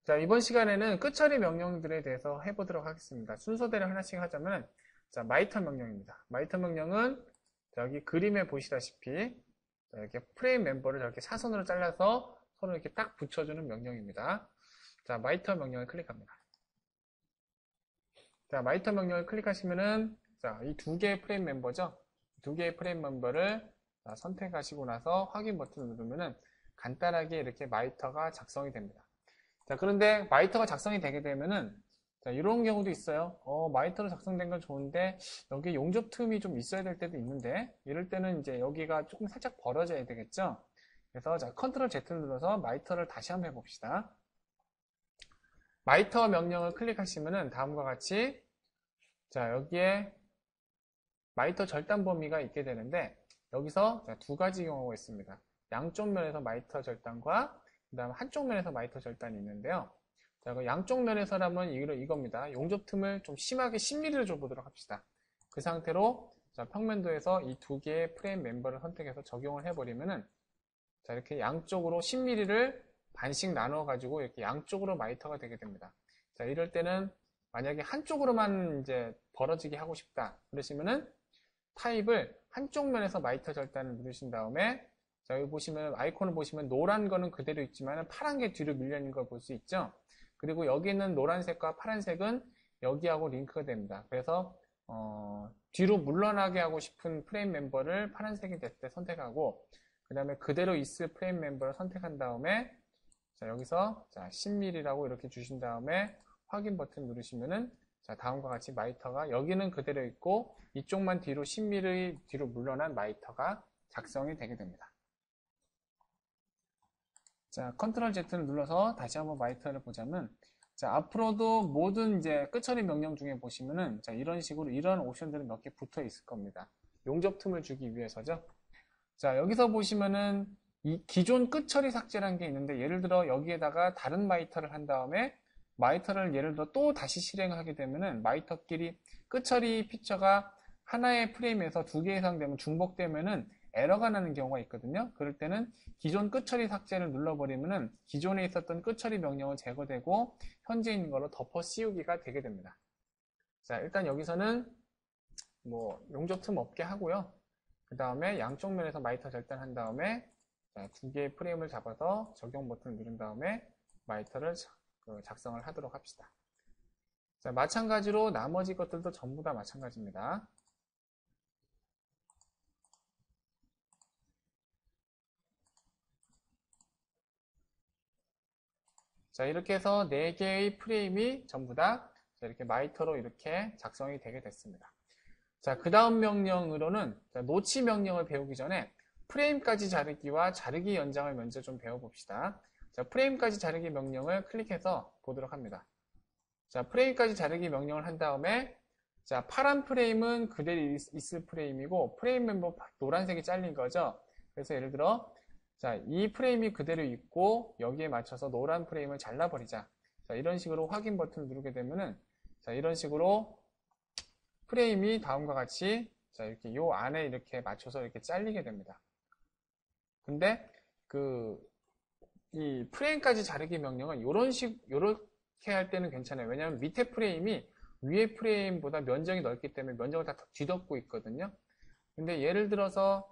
자, 이번 시간에는 끝처리 명령들에 대해서 해보도록 하겠습니다. 순서대로 하나씩 하자면, 자, 마이터 명령입니다. 마이터 명령은 여기 그림에 보시다시피 이렇게 프레임 멤버를 이렇게 사선으로 잘라서 서로 이렇게 딱 붙여주는 명령입니다. 자, 마이터 명령을 클릭합니다. 자, 마이터 명령을 클릭하시면은, 자, 이 두 개의 프레임 멤버죠? 두 개의 프레임 멤버를 선택하시고 나서 확인 버튼을 누르면은 간단하게 이렇게 마이터가 작성이 됩니다. 자, 그런데 마이터가 작성이 되게 되면은, 자, 이런 경우도 있어요. 마이터로 작성된 건 좋은데, 여기 용접 틈이 좀 있어야 될 때도 있는데, 이럴 때는 이제 여기가 조금 살짝 벌어져야 되겠죠? 그래서, 자, 컨트롤 Z를 눌러서 마이터를 다시 한번 해봅시다. 마이터 명령을 클릭하시면은 다음과 같이, 자, 여기에 마이터 절단 범위가 있게 되는데, 여기서 두 가지 경우가 있습니다. 양쪽 면에서 마이터 절단과 그 다음 한쪽 면에서 마이터 절단이 있는데요. 자, 양쪽 면에서라면 이겁니다. 용접 틈을 좀 심하게 10mm를 줘보도록 합시다. 그 상태로 자, 평면도에서 이 두 개의 프레임 멤버를 선택해서 적용을 해버리면은 자, 이렇게 양쪽으로 10mm를 반씩 나눠 가지고 이렇게 양쪽으로 마이터가 되게 됩니다. 자, 이럴 때는 만약에 한쪽으로만 이제 벌어지게 하고 싶다 그러시면은 타입을 한쪽 면에서 마이터 절단을 누르신 다음에 자, 여기 보시면 아이콘을 보시면 노란 거는 그대로 있지만 파란 게 뒤로 밀려 있는 걸 볼 수 있죠. 그리고 여기 있는 노란색과 파란색은 여기하고 링크가 됩니다. 그래서 뒤로 물러나게 하고 싶은 프레임 멤버를 파란색이 됐을 때 선택하고 그 다음에 그대로 있을 프레임 멤버를 선택한 다음에 자, 여기서 자, 10mm라고 이렇게 주신 다음에 확인 버튼 누르시면은 자, 다음과 같이 마이터가 여기는 그대로 있고 이쪽만 뒤로 10mm 뒤로 물러난 마이터가 작성이 되게 됩니다. 자, 컨트롤 Z를 눌러서 다시 한번 마이터를 보자면, 자, 앞으로도 모든 이제 끝처리 명령 중에 보시면은, 자, 이런 식으로 이런 옵션들이 몇 개 붙어 있을 겁니다. 용접 틈을 주기 위해서죠. 자, 여기서 보시면은, 이 기존 끝처리 삭제라는 게 있는데, 예를 들어 여기에다가 다른 마이터를 한 다음에, 마이터를 예를 들어 또 다시 실행하게 되면은, 마이터끼리 끝처리 피처가 하나의 프레임에서 두 개 이상 되면 중복되면은, 에러가 나는 경우가 있거든요. 그럴 때는 기존 끝처리 삭제를 눌러버리면은 기존에 있었던 끝처리 명령은 제거되고 현재 있는 걸로 덮어 씌우기가 되게 됩니다. 자, 일단 여기서는 뭐 용접 틈 없게 하고요. 그 다음에 양쪽 면에서 마이터 절단한 다음에 두 개의 프레임을 잡아서 적용 버튼을 누른 다음에 마이터를 작성을 하도록 합시다. 자, 마찬가지로 나머지 것들도 전부 다 마찬가지입니다. 자, 이렇게 해서 4개의 프레임이 전부 다 이렇게 마이터로 이렇게 작성이 되게 됐습니다. 자, 그 다음 명령으로는 노치 명령을 배우기 전에 프레임까지 자르기와 자르기 연장을 먼저 좀 배워봅시다. 자, 프레임까지 자르기 명령을 클릭해서 보도록 합니다. 자, 프레임까지 자르기 명령을 한 다음에 자, 파란 프레임은 그대로 있을 프레임이고 프레임 멤버 노란색이 잘린 거죠. 그래서 예를 들어 자, 이 프레임이 그대로 있고 여기에 맞춰서 노란 프레임을 잘라버리자. 자, 이런 식으로 확인 버튼을 누르게 되면은 자, 이런 식으로 프레임이 다음과 같이 자, 이렇게 요 안에 이렇게 맞춰서 이렇게 잘리게 됩니다. 근데 이 프레임까지 자르기 명령은 요렇게 할 때는 괜찮아요. 왜냐하면 밑에 프레임이 위에 프레임보다 면적이 넓기 때문에 면적을 다 뒤덮고 있거든요. 근데 예를 들어서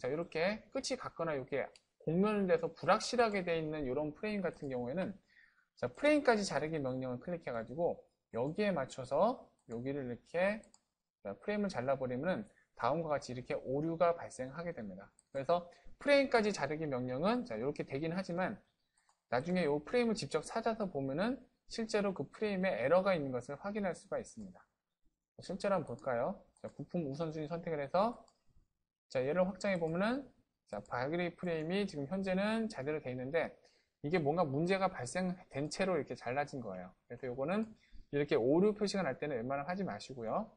자, 이렇게 끝이 같거나 이렇게 공면돼서 불확실하게 되어 있는 이런 프레임 같은 경우에는 자, 프레임까지 자르기 명령을 클릭해 가지고 여기에 맞춰서 여기를 이렇게 프레임을 잘라버리면 다음과 같이 이렇게 오류가 발생하게 됩니다. 그래서 프레임까지 자르기 명령은 자, 이렇게 되긴 하지만 나중에 이 프레임을 직접 찾아서 보면은 실제로 그 프레임에 에러가 있는 것을 확인할 수가 있습니다. 실제로 한번 볼까요? 자, 부품 우선순위 선택을 해서 자, 얘를 확장해 보면은 자, 발그레이 프레임이 지금 현재는 제대로 되어 있는데 이게 뭔가 문제가 발생된 채로 이렇게 잘라진 거예요. 그래서 요거는 이렇게 오류 표시가 날 때는 웬만하면 하지 마시고요.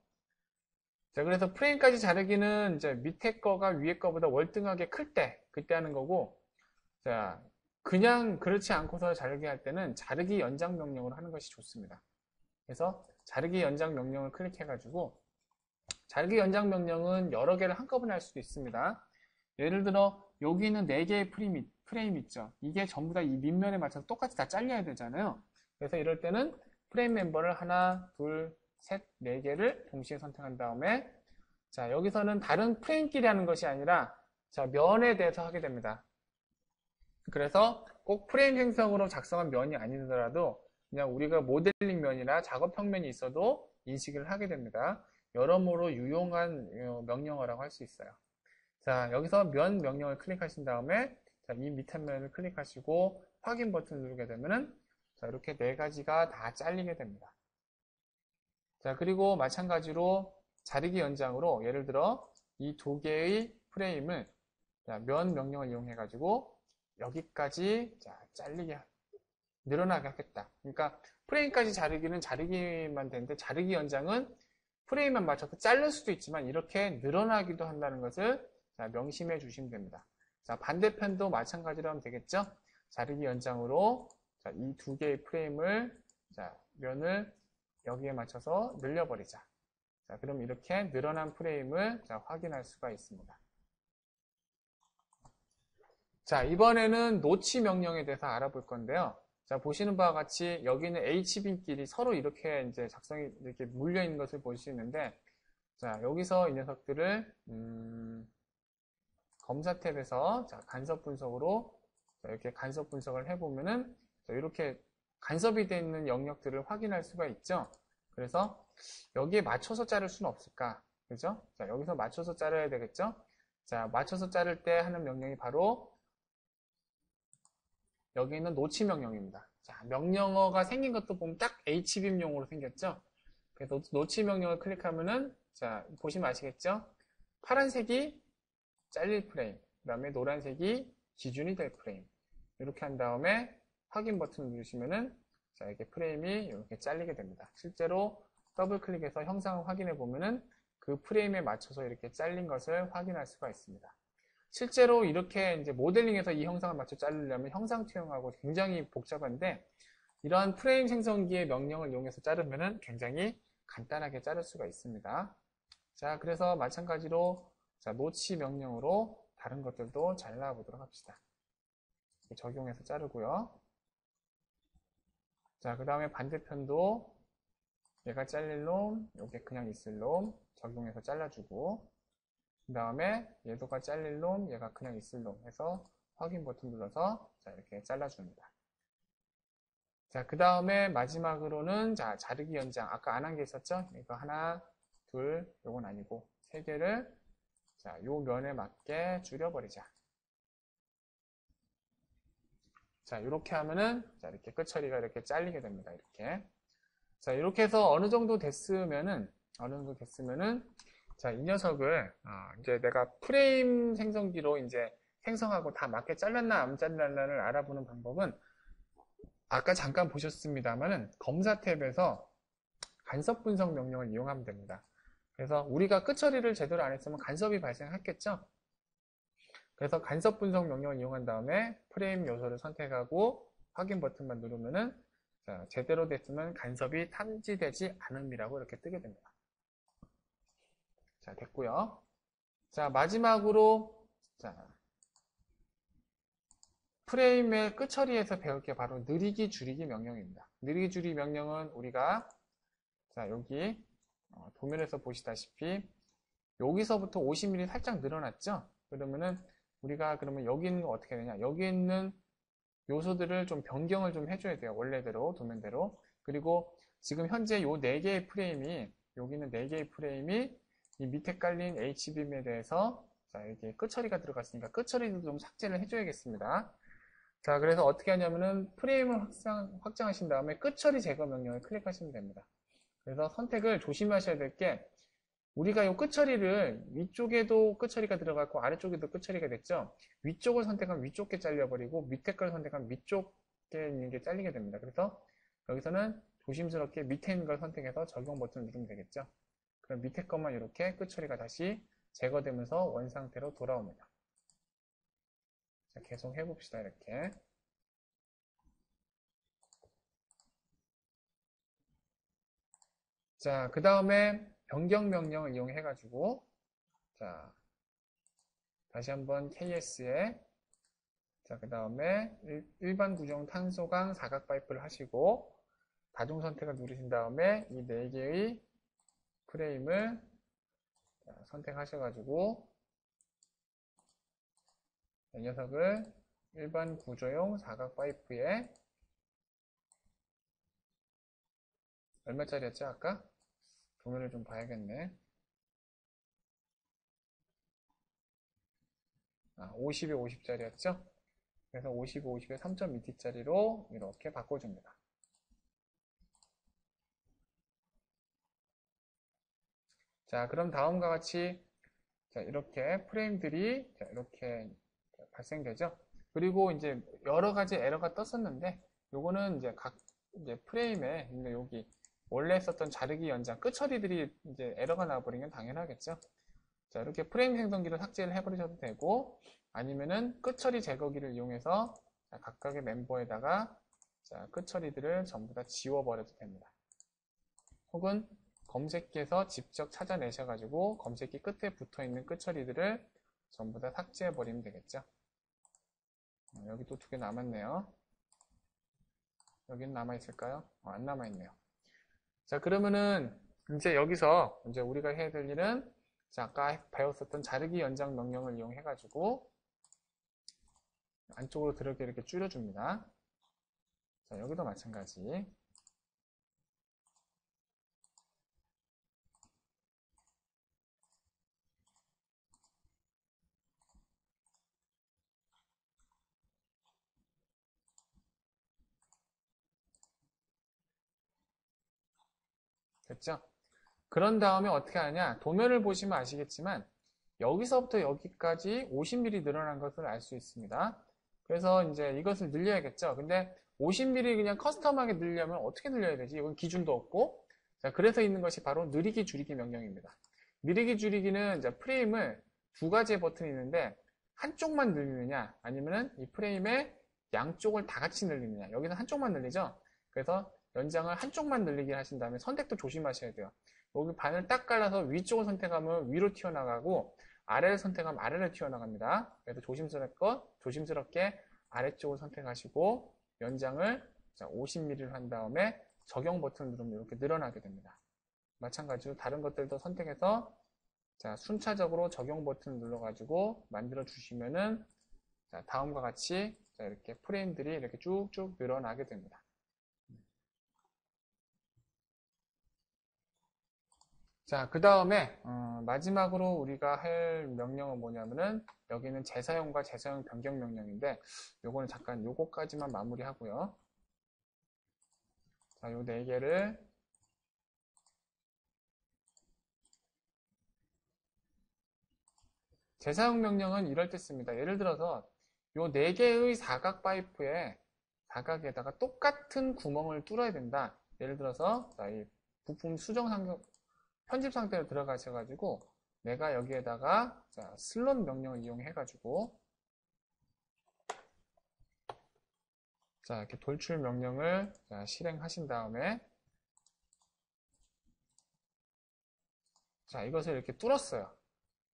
자, 그래서 프레임까지 자르기는 이제 밑에 거가 위에 거보다 월등하게 클 때, 그때 하는 거고, 자, 그냥 그렇지 않고서 자르기 할 때는 자르기 연장 명령으로 하는 것이 좋습니다. 그래서 자르기 연장 명령을 클릭해가지고, 자르기 연장 명령은 여러 개를 한꺼번에 할 수도 있습니다. 예를 들어, 여기 있는 4개의 프레임 있죠. 이게 전부 다 이 밑면에 맞춰서 똑같이 다 잘려야 되잖아요. 그래서 이럴 때는 프레임 멤버를 하나, 둘, 셋, 네 개를 동시에 선택한 다음에 자, 여기서는 다른 프레임끼리 하는 것이 아니라 자, 면에 대해서 하게 됩니다. 그래서 꼭 프레임 생성으로 작성한 면이 아니더라도 그냥 우리가 모델링 면이나 작업형 면이 있어도 인식을 하게 됩니다. 여러모로 유용한 명령어라고 할 수 있어요. 자, 여기서 면 명령을 클릭하신 다음에 자, 이 밑에 면을 클릭하시고 확인 버튼 누르게 되면은 자, 이렇게 네 가지가 다 잘리게 됩니다. 자, 그리고 마찬가지로 자르기 연장으로 예를 들어 이 두 개의 프레임을 자, 면 명령을 이용해 가지고 여기까지 자, 잘리게 늘어나게 하겠다. 그러니까 프레임까지 자르기는 자르기만 되는데 자르기 연장은 프레임만 맞춰서 자를 수도 있지만 이렇게 늘어나기도 한다는 것을 자, 명심해 주시면 됩니다. 자, 반대편도 마찬가지로 하면 되겠죠? 자르기 연장으로 자, 이 두 개의 프레임을 자, 면을 여기에 맞춰서 늘려버리자. 자, 그럼 이렇게 늘어난 프레임을 자, 확인할 수가 있습니다. 자, 이번에는 노치 명령에 대해서 알아볼 건데요. 자, 보시는 바와 같이 여기는 HB끼리 서로 이렇게 이제 작성이 이렇게 물려 있는 것을 볼 수 있는데, 자, 여기서 이 녀석들을, 검사 탭에서 자, 간섭 분석으로 자, 이렇게 간섭 분석을 해보면은 자, 이렇게 간섭이 되어 있는 영역들을 확인할 수가 있죠. 그래서 여기에 맞춰서 자를 수는 없을까? 그죠? 자, 여기서 맞춰서 자르야 되겠죠? 자, 맞춰서 자를 때 하는 명령이 바로 여기 있는 노치 명령입니다. 자, 명령어가 생긴 것도 보면 딱 HBM용으로 생겼죠? 그래서 노치 명령을 클릭하면은, 자, 보시면 아시겠죠? 파란색이 잘릴 프레임, 그 다음에 노란색이 기준이 될 프레임. 이렇게 한 다음에 확인 버튼을 누르시면은, 자, 이렇게 프레임이 이렇게 잘리게 됩니다. 실제로 더블 클릭해서 형상을 확인해 보면은 그 프레임에 맞춰서 이렇게 잘린 것을 확인할 수가 있습니다. 실제로 이렇게 이제 모델링에서 이 형상을 맞춰 자르려면 형상 투영하고 굉장히 복잡한데 이러한 프레임 생성기의 명령을 이용해서 자르면은 굉장히 간단하게 자를 수가 있습니다. 자, 그래서 마찬가지로 자, 노치 명령으로 다른 것들도 잘라 보도록 합시다. 적용해서 자르고요. 자, 그 다음에 반대편도 얘가 잘릴 놈, 요게 그냥 있을 놈 적용해서 잘라주고 그 다음에 얘도가 잘릴 놈, 얘가 그냥 있을 놈 해서 확인 버튼 눌러서 자, 이렇게 잘라줍니다. 자, 그 다음에 마지막으로는 자, 자르기 연장. 아까 안 한 게 있었죠? 이거 하나, 둘, 요건 아니고 세 개를 자, 요 면에 맞게 줄여버리자. 자, 이렇게 하면은 자, 이렇게 끝처리가 이렇게 잘리게 됩니다. 이렇게. 자, 이렇게 해서 어느 정도 됐으면은 자, 이 녀석을 이제 내가 프레임 생성기로 이제 생성하고 다 맞게 잘랐나 안 잘랐나를 알아보는 방법은 아까 잠깐 보셨습니다만은 검사 탭에서 간섭 분석 명령을 이용하면 됩니다. 그래서 우리가 끝처리를 제대로 안 했으면 간섭이 발생했겠죠. 그래서 간섭 분석 명령을 이용한 다음에 프레임 요소를 선택하고 확인 버튼만 누르면은 자, 제대로 됐으면 간섭이 탐지되지 않음이라고 이렇게 뜨게 됩니다. 자, 됐고요. 자, 마지막으로 자, 프레임의 끝처리에서 배울 게 바로 느리기 줄이기 명령입니다. 느리기 줄이기 명령은 우리가 자, 여기 도면에서 보시다시피 여기서부터 50mm 살짝 늘어났죠? 그러면은 우리가 그러면 여기 있는 거 어떻게 되냐? 여기 있는 요소들을 좀 변경을 좀 해줘야 돼요. 원래대로, 도면대로. 그리고 지금 현재 요 4개의 프레임이, 여기 있는 4개의 프레임이 이 밑에 깔린 HBM에 대해서 자, 이렇게 끝처리가 들어갔으니까 끝처리도 좀 삭제를 해줘야겠습니다. 자, 그래서 어떻게 하냐면은 프레임을 확장하신 다음에 끝처리 제거 명령을 클릭하시면 됩니다. 그래서 선택을 조심하셔야 될 게 우리가 이 끝처리를 위쪽에도 끝처리가 들어갔고 아래쪽에도 끝처리가 됐죠. 위쪽을 선택하면 위쪽에 잘려버리고 밑에 걸 선택하면 밑쪽에 있는 게 잘리게 됩니다. 그래서 여기서는 조심스럽게 밑에 있는 걸 선택해서 적용 버튼을 누르면 되겠죠. 그럼 밑에 것만 이렇게 끝처리가 다시 제거되면서 원상태로 돌아옵니다. 자, 계속 해봅시다. 이렇게. 자, 그 다음에 변경 명령을 이용해 가지고 자, 다시 한번 KS에 자, 그 다음에 일반 구조형 탄소강 사각 파이프를 하시고 다중 선택을 누르신 다음에 이 4개의 프레임을 선택하셔가지고 이 녀석을 일반 구조용 사각 파이프에 얼마짜리였죠 아까? 도면을 좀 봐야겠네. 50에 50짜리였죠? 그래서 50에 50에 3.2T짜리로 이렇게 바꿔줍니다. 자, 그럼 다음과 같이 자, 이렇게 프레임들이 자, 이렇게 발생되죠. 그리고 이제 여러 가지 에러가 떴었는데 요거는 이제 각 이제 프레임에 있는 여기 원래 썼던 자르기 연장 끝처리들이 이제 에러가 나와버리면 당연하겠죠. 자, 이렇게 프레임 생성기로 삭제를 해버리셔도 되고 아니면은 끝처리 제거기를 이용해서 자, 각각의 멤버에다가 자, 끝처리들을 전부 다 지워버려도 됩니다. 혹은 검색기에서 직접 찾아내셔가지고 검색기 끝에 붙어있는 끝처리들을 전부 다 삭제해버리면 되겠죠. 여기 또 2개 남았네요. 여기는 남아있을까요? 안 남아있네요. 자, 그러면은 이제 여기서 이제 우리가 해야 될 일은 자, 아까 배웠었던 자르기 연장 명령을 이용해가지고 안쪽으로 들어게 이렇게 줄여줍니다. 자, 여기도 마찬가지. 됐죠? 그런 다음에 어떻게 하냐? 도면을 보시면 아시겠지만 여기서부터 여기까지 50mm 늘어난 것을 알 수 있습니다. 그래서 이제 이것을 늘려야겠죠. 근데 50mm 그냥 커스텀하게 늘려면 어떻게 늘려야 되지? 이건 기준도 없고. 자, 그래서 있는 것이 바로 느리기 줄이기 명령입니다. 느리기 줄이기는 이제 프레임을 2가지의 버튼이 있는데 한쪽만 늘리느냐 아니면은 이 프레임의 양쪽을 다 같이 늘리느냐. 여기는 한쪽만 늘리죠. 그래서 연장을 한쪽만 늘리게 하신 다음에 선택도 조심하셔야 돼요. 여기 반을 딱 갈라서 위쪽을 선택하면 위로 튀어나가고 아래를 선택하면 아래로 튀어나갑니다. 그래서 조심스럽게 아래쪽을 선택하시고 연장을 50mm를 한 다음에 적용 버튼을 누르면 이렇게 늘어나게 됩니다. 마찬가지로 다른 것들도 선택해서 자, 순차적으로 적용 버튼을 눌러가지고 만들어 주시면은 자, 다음과 같이 자, 이렇게 프레임들이 이렇게 쭉쭉 늘어나게 됩니다. 자, 그 다음에 마지막으로 우리가 할 명령은 뭐냐면은 여기는 재사용과 재사용 변경 명령인데 요거는 잠깐 요거까지만 마무리하고요. 자, 요 4개를 재사용 명령은 이럴 때 씁니다. 예를 들어서 요 4개의 사각 파이프에 사각에다가 똑같은 구멍을 뚫어야 된다. 예를 들어서 자, 이 부품 수정 상태 편집 상태로 들어가셔가지고 내가 여기에다가 자, 슬롯 명령을 이용해가지고 자, 이렇게 돌출 명령을 자, 실행하신 다음에 자, 이것을 이렇게 뚫었어요.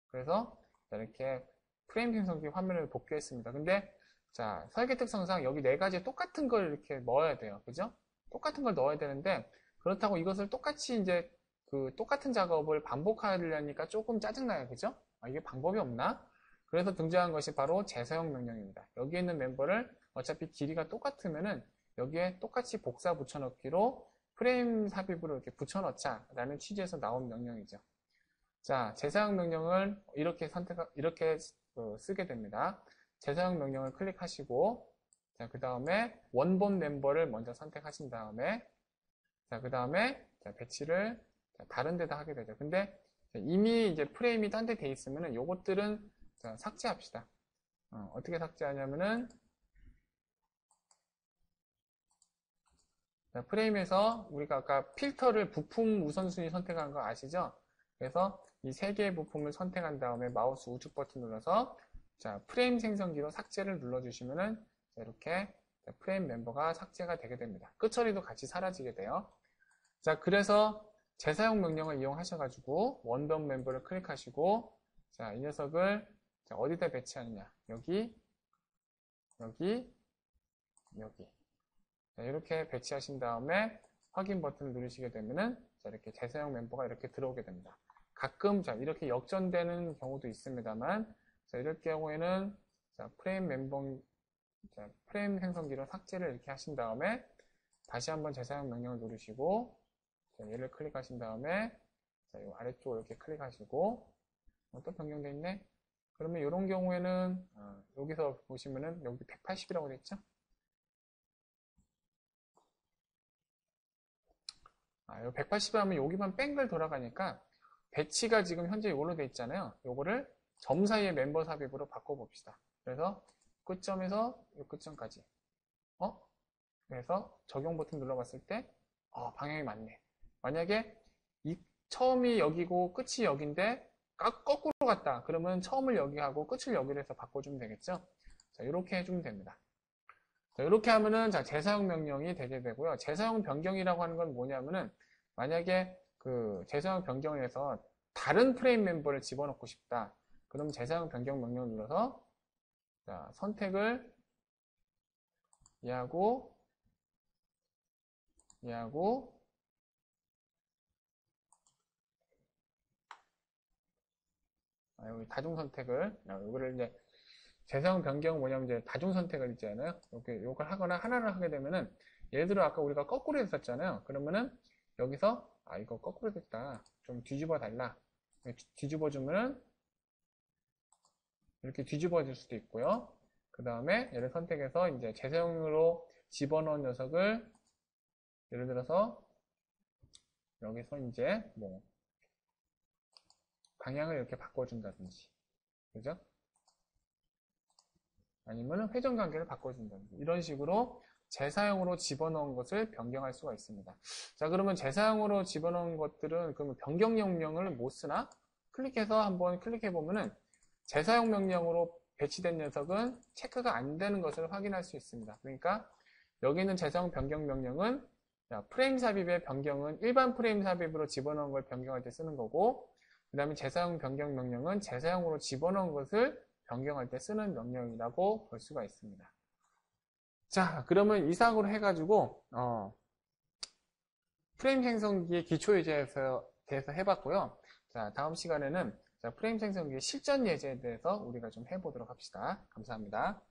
그래서 자, 이렇게 프레임 생성기 화면을 복귀했습니다. 근데 자, 설계 특성상 여기 4가지에 똑같은 걸 이렇게 넣어야 돼요. 그죠? 똑같은 걸 넣어야 되는데 그렇다고 이것을 똑같이 이제 그 똑같은 작업을 반복하려니까 조금 짜증나요. 그죠? 이게 방법이 없나? 그래서 등장한 것이 바로 재사용 명령입니다. 여기에 있는 멤버를 어차피 길이가 똑같으면은 여기에 똑같이 복사 붙여넣기로 프레임 삽입으로 이렇게 붙여넣자 라는 취지에서 나온 명령이죠. 자, 재사용 명령을 이렇게 쓰게 됩니다. 재사용 명령을 클릭하시고 자, 그 다음에 원본 멤버를 먼저 선택하신 다음에 자, 그 다음에 배치를 다른 데다 하게 되죠. 근데 이미 이제 프레임이 딴 데 돼 있으면은 요것들은 삭제합시다. 어떻게 삭제하냐면은 프레임에서 우리가 아까 필터를 부품 우선순위 선택한 거 아시죠? 그래서 이 3개의 부품을 선택한 다음에 마우스 우측 버튼 눌러서 자, 프레임 생성기로 삭제를 눌러주시면은 이렇게 프레임 멤버가 삭제가 되게 됩니다. 끝처리도 같이 사라지게 돼요. 자, 그래서 재사용 명령을 이용하셔가지고 원본 멤버를 클릭하시고 자, 이 녀석을 자, 어디다 배치하느냐? 여기, 여기. 자, 이렇게 배치하신 다음에 확인 버튼을 누르시게 되면은 자, 이렇게 재사용 멤버가 이렇게 들어오게 됩니다. 가끔 자, 이렇게 역전되는 경우도 있습니다만 자, 이럴 경우에는 자, 프레임 멤버 자, 프레임 생성기로 삭제를 이렇게 하신 다음에 다시 한번 재사용 명령을 누르시고 자, 얘를 클릭하신 다음에 자, 이 아래쪽을 이렇게 클릭하시고 또 변경되어 있네. 그러면 이런 경우에는 여기서 보시면은 여기 180이라고 되어 있죠. 요 180 하면 여기만 뺑글 돌아가니까 배치가 지금 현재 이걸로 되어 있잖아요. 요거를 점 사이의 멤버 삽입으로 바꿔봅시다. 그래서 끝점에서 이 끝점까지. 그래서 적용 버튼 눌러봤을 때 방향이 맞네. 만약에 처음이 여기고 끝이 여기인데 거꾸로 갔다. 그러면 처음을 여기 하고 끝을 여기로 해서 바꿔주면 되겠죠. 자, 이렇게 해주면 됩니다. 자, 이렇게 하면은 자, 재사용 명령이 되게 되고요. 재사용 변경이라고 하는 건 뭐냐면은 만약에 그 재사용 변경에서 다른 프레임 멤버를 집어넣고 싶다. 그럼 재사용 변경 명령을 눌러서 자, 선택을 얘하고 여기 다중 선택을 이거를 이제 재사용 변경은 뭐냐면 이제 다중 선택을 있잖아요. 이렇게 요걸 하거나 하나를 하게 되면은 예를 들어 아까 우리가 거꾸로 했었잖아요. 그러면은 여기서 이거 거꾸로 됐다. 좀 뒤집어 달라. 뒤집어 주면은 이렇게 뒤집어 줄 수도 있고요. 그 다음에 얘를 선택해서 이제 재사용으로 집어넣은 녀석을 예를 들어서 여기서 이제 뭐 방향을 이렇게 바꿔준다든지, 그죠? 아니면 회전 관계를 바꿔준다든지 이런 식으로 재사용으로 집어넣은 것을 변경할 수가 있습니다. 자, 그러면 재사용으로 집어넣은 것들은 그러면 변경 명령을 못 쓰나? 클릭해서 한번 클릭해 보면은 재사용 명령으로 배치된 녀석은 체크가 안 되는 것을 확인할 수 있습니다. 그러니까 여기 있는 재사용 변경 명령은 프레임 삽입의 변경은 일반 프레임 삽입으로 집어넣은 걸 변경할 때 쓰는 거고, 그 다음에 재사용 변경 명령은 재사용으로 집어넣은 것을 변경할 때 쓰는 명령이라고 볼 수가 있습니다. 자, 그러면 이상으로 해가지고 프레임 생성기의 기초 예제에 대해서 해봤고요. 자, 다음 시간에는 프레임 생성기의 실전 예제에 대해서 우리가 좀 해보도록 합시다. 감사합니다.